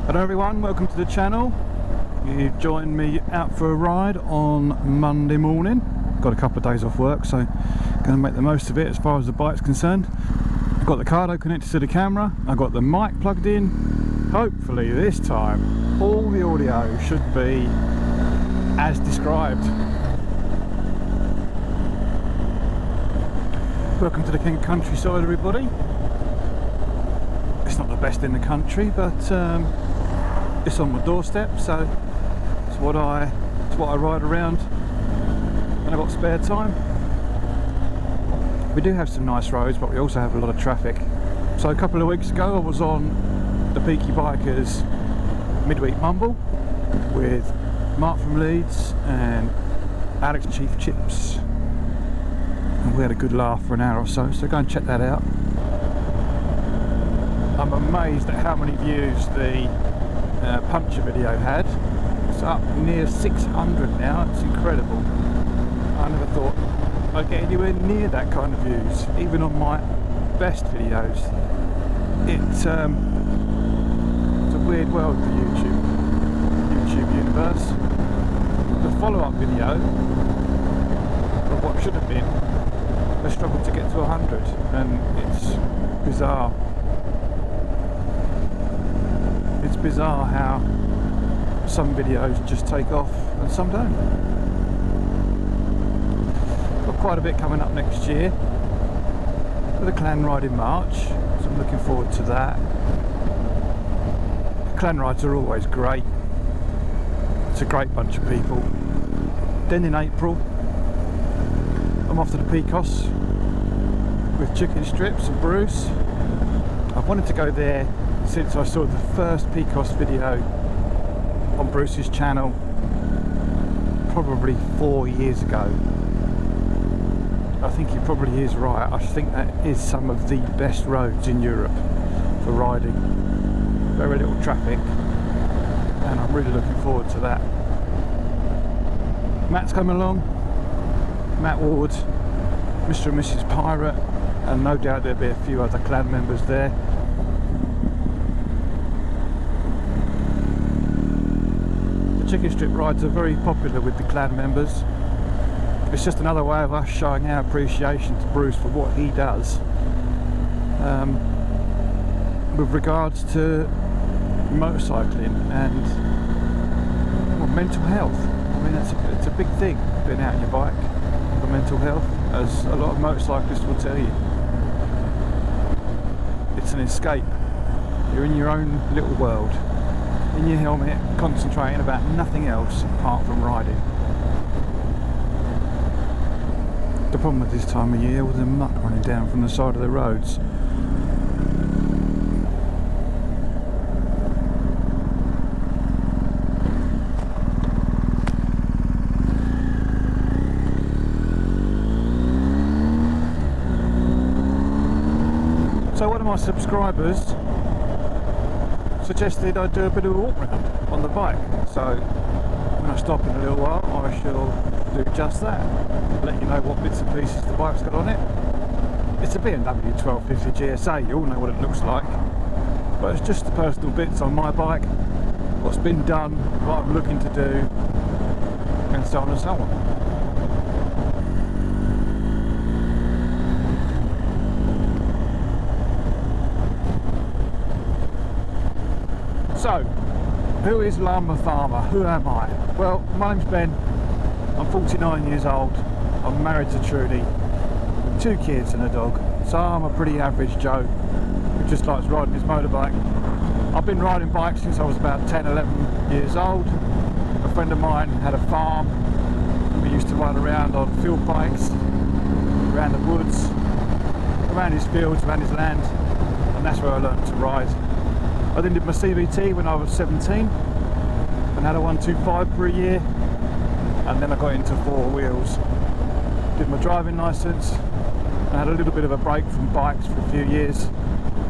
Hello everyone, welcome to the channel. You've joined me out for a ride on Monday morning. Got a couple of days off work, so going to make the most of it as far as the bike's concerned. I've got the cardo connected to the camera, I've got the mic plugged in. Hopefully this time all the audio should be as described. Welcome to the Kent countryside, everybody. It's not the best in the country, but it's on my doorstep, so it's what I ride around when I've got spare time. We do have some nice roads, but we also have a lot of traffic. So a couple of weeks ago I was on the Peaky Bikers midweek mumble with Mark from Leeds and Alex Chief Chips, and we had a good laugh for an hour or so, so go and check that out. I'm amazed at how many views the Puncher video had. It's up near 600 now, it's incredible. I never thought I'd get anywhere near that kind of views, even on my best videos. It's a weird world, the YouTube universe. The follow-up video of what should have been, I struggled to get to 100, and it's bizarre. It's bizarre how some videos just take off and some don't. Got quite a bit coming up next year with a clan ride in March, so I'm looking forward to that. Clan rides are always great. It's a great bunch of people. Then in April I'm off to the Pecos with Chicken Strips and Bruce. I've wanted to go there since I saw the first Pecos video on Bruce's channel probably 4 years ago. I think he probably is right. I think that is some of the best roads in Europe for riding. Very little traffic, and I'm really looking forward to that. Matt's come along, Matt Ward, Mr. and Mrs. Pirate, and no doubt there'll be a few other clan members there. Chicken strip rides are very popular with the clan members. It's just another way of us showing our appreciation to Bruce for what he does with regards to motorcycling and mental health. I mean, it's a big thing, being out on your bike for mental health, as a lot of motorcyclists will tell you. It's an escape. You're in your own little world, in your helmet, concentrating about nothing else apart from riding. The problem with this time of year, with the muck running down from the side of the roads. So one of my subscribers suggested I do a bit of a walk round on the bike, so when I stop in a little while I shall do just that, let you know what bits and pieces the bike's got on it. It's a BMW R1250GS, you all know what it looks like, but it's just the personal bits on my bike, what's been done, what I'm looking to do, and so on and so on. So, who is Larmer Farmer? Who am I? Well, my name's Ben, I'm 49 years old, I'm married to Trudy, 2 kids and a dog, so I'm a pretty average Joe who just likes riding his motorbike. I've been riding bikes since I was about 10, 11 years old. A friend of mine had a farm, we used to ride around on field bikes, around the woods, around his fields, around his land, and that's where I learned to ride. I then did my CVT when I was 17 and had a 125 for a year, and then I got into 4 wheels. Did my driving licence and had a little bit of a break from bikes for a few years.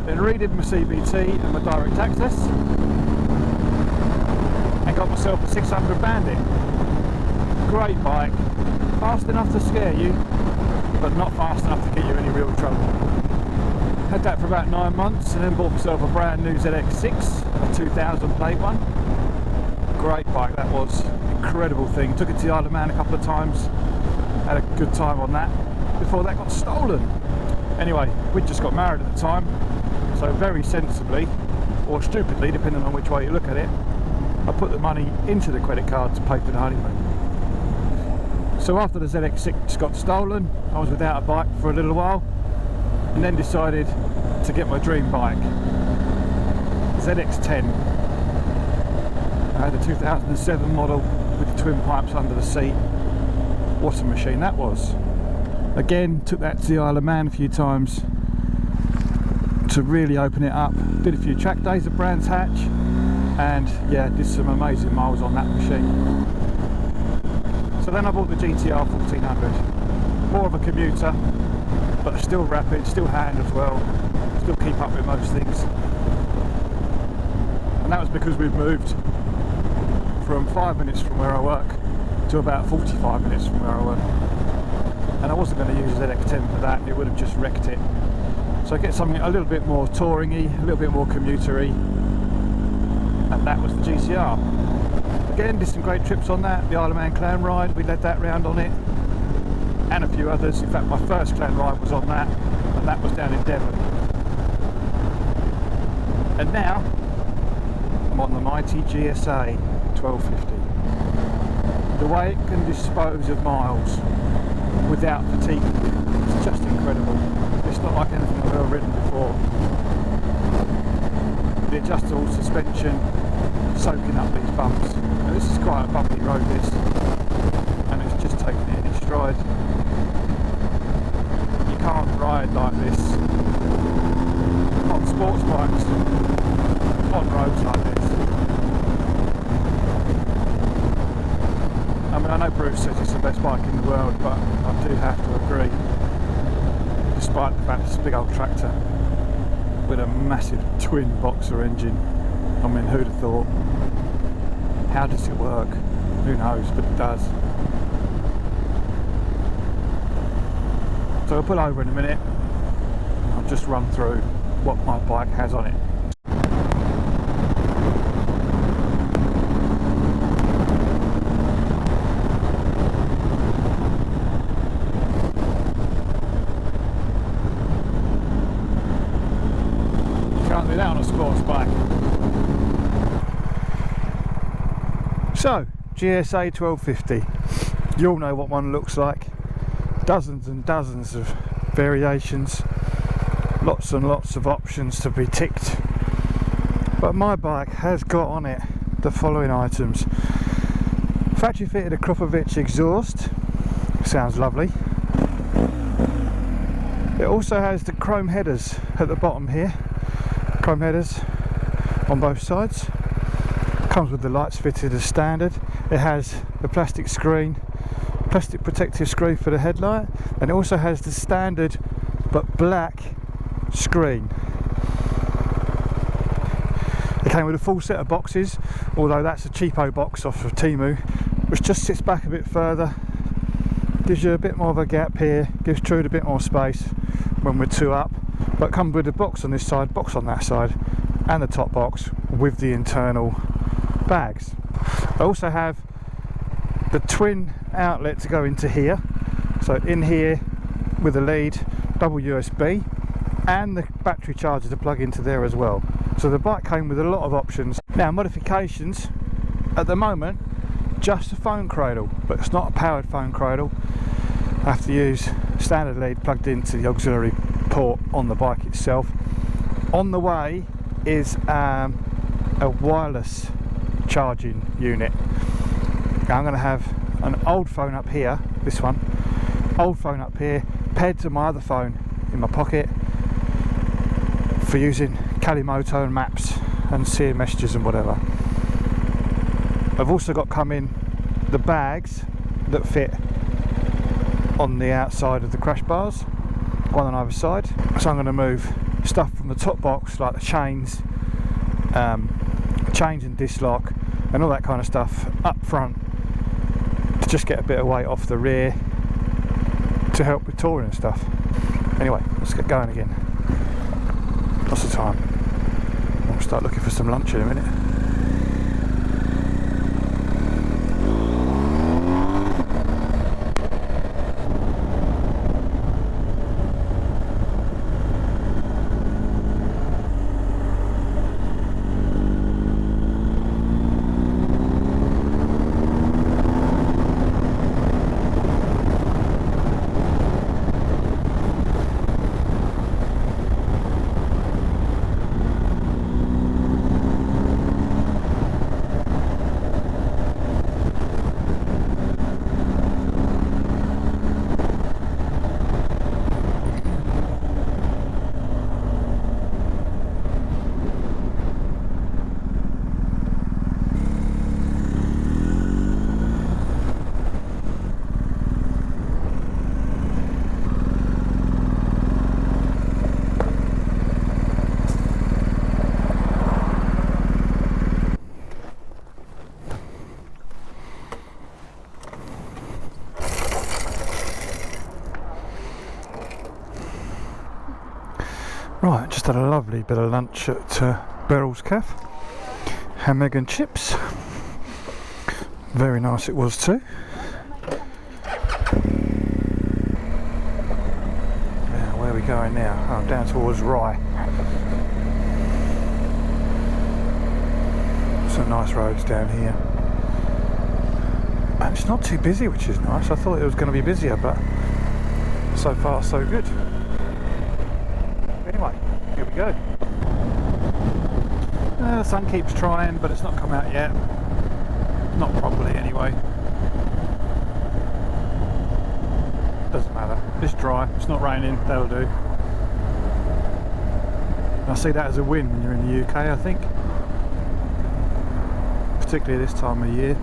Then redid my CVT and my direct access and got myself a 600 Bandit. Great bike, fast enough to scare you, but not fast enough to get you any real trouble. Had that for about 9 months and then bought myself a brand new ZX6, a 2000 plate one. Great bike that was, incredible thing. Took it to the Isle of Man a couple of times, had a good time on that before that got stolen. Anyway, we'd just got married at the time, so very sensibly, or stupidly depending on which way you look at it, I put the money into the credit card to pay for the honeymoon. So after the ZX6 got stolen, I was without a bike for a little while and then decided to get my dream bike, ZX10. I had a 2007 model with the twin pipes under the seat. What a machine that was. Again, took that to the Isle of Man a few times to really open it up. Did a few track days at Brands Hatch and yeah, did some amazing miles on that machine. So then I bought the GTR 1400. More of a commuter, but still rapid, still hand as well, still keep up with most things. And that was because we've moved from 5 minutes from where I work to about 45 minutes from where I work. And I wasn't going to use ZX10 for that, it would have just wrecked it. So I get something a little bit more touring-y, a little bit more commuter-y, and that was the GTR. Again, did some great trips on that, the Isle of Man clan ride, we led that round on it, and a few others. In fact, my first clan ride was on that, and that was down in Devon. And now, I'm on the mighty GSA 1250. The way it can dispose of miles without fatigue, it's just incredible. It's not like anything I've ever ridden before. The adjustable suspension soaking up these bumps. Now, this is quite a bumpy road, this, and it's just taking it in its stride. You can't ride like this on sports bikes on roads like this. I mean, I know Bruce says it's the best bike in the world, but I do have to agree, despite the fact it's a big old tractor with a massive twin boxer engine. I mean, who'd have thought? How does it work? Who knows, but it does. So I'll pull over in a minute. I'll just run through what my bike has on it. Can't do that on a sports bike. So, GSA 1250. You all know what one looks like. Dozens and dozens of variations, lots and lots of options to be ticked. But my bike has got on it the following items. Factory fitted a Kropovich exhaust, sounds lovely. It also has the chrome headers at the bottom here, chrome headers on both sides. Comes with the lights fitted as standard. It has the plastic screen, plastic protective screen for the headlight, and it also has the standard but black screen. It came with a full set of boxes, although that's a cheapo box off of Temu, which just sits back a bit further, gives you a bit more of a gap here, gives Trude a bit more space when we're two up, but comes with a box on this side, box on that side, and the top box with the internal bags. I also have the twin outlet to go into here, so in here with a lead, double USB, and the battery charger to plug into there as well. So the bike came with a lot of options. Now, modifications at the moment, just a phone cradle, but it's not a powered phone cradle. I have to use standard lead plugged into the auxiliary port on the bike itself. On the way is a wireless charging unit. Now I'm going to have an old phone up here, this one, old phone up here, paired to my other phone in my pocket for using Kalimoto and maps and seeing messages and whatever. I've also got coming the bags that fit on the outside of the crash bars, one on either side. So I'm going to move stuff from the top box like the chains and disc lock and all that kind of stuff up front to just get a bit of weight off the rear to help with touring and stuff. Anyway, let's get going again. Lots of time. I'll start looking for some lunch in a minute. Right, just had a lovely bit of lunch at Beryl's Cafe. Ham, egg and chips. Very nice it was too. Now, where are we going now? Oh, down towards Rye. Some nice roads down here. And it's not too busy, which is nice. I thought it was going to be busier, but so far so good. Anyway, here we go. The sun keeps trying, but it's not come out yet. Not properly anyway. Doesn't matter. It's dry. It's not raining. That'll do. I see that as a win when you're in the UK, I think. Particularly this time of year.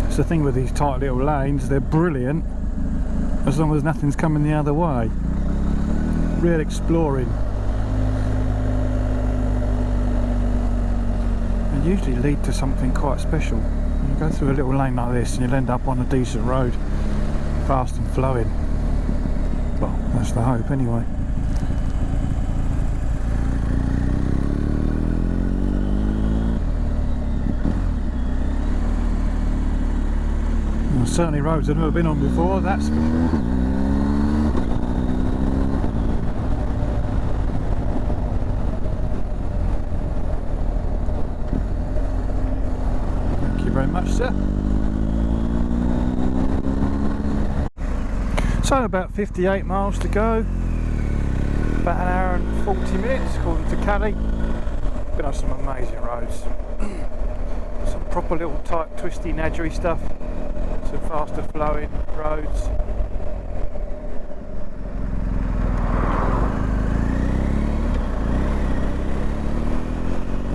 It's the thing with these tight little lanes, they're brilliant as long as nothing's coming the other way. Real exploring. They usually lead to something quite special. You go through a little lane like this and you'll end up on a decent road, fast and flowing. Well, that's the hope anyway. Certainly roads I've never been on before, that's for sure. Thank you very much, sir. So about 58 miles to go, about an hour and 40 minutes according to Cali. Been on some amazing roads. Some proper little tight, twisty, nadgery stuff. Some faster flowing roads.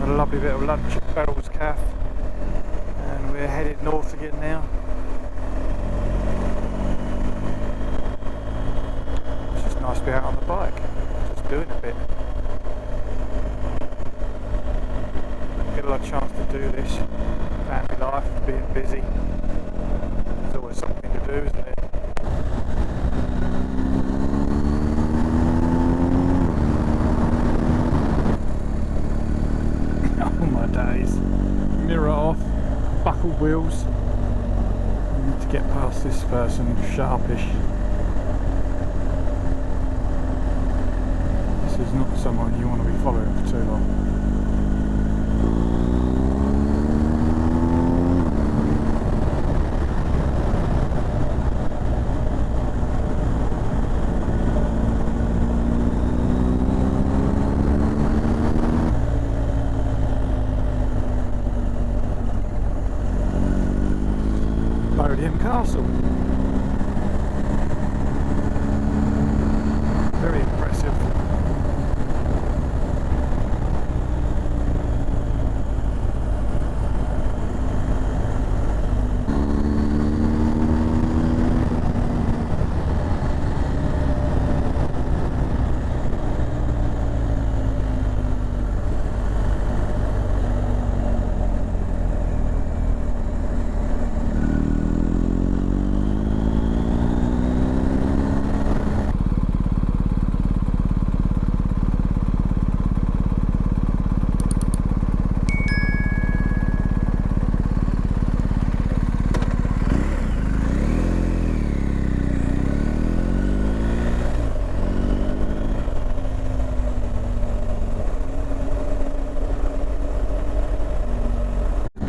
A lovely bit of lunch at Beryl's Cafe, and we're headed north again now. It's just nice to be out on the bike, just doing a bit. Don't get a lot of chance to do this. Family life, being busy. There's always something to do, isn't it? Oh my days. Mirror off, buckled wheels. I need to get past this person, sharpish. This is not someone you want to be following for too long. Castle. Very impressive.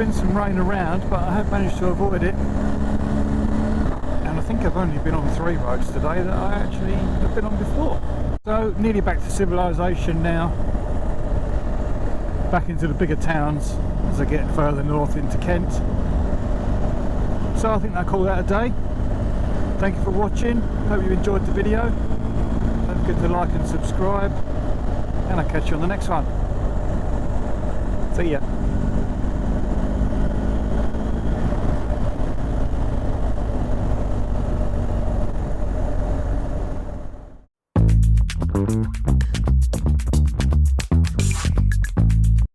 been some rain around, but I have managed to avoid it. And I think I've only been on 3 roads today that I actually have been on before. So nearly back to civilization now. Back into the bigger towns as I get further north into Kent. So I think I'll call that a day. Thank you for watching. Hope you enjoyed the video. Don't forget to like and subscribe. And I'll catch you on the next one. See ya.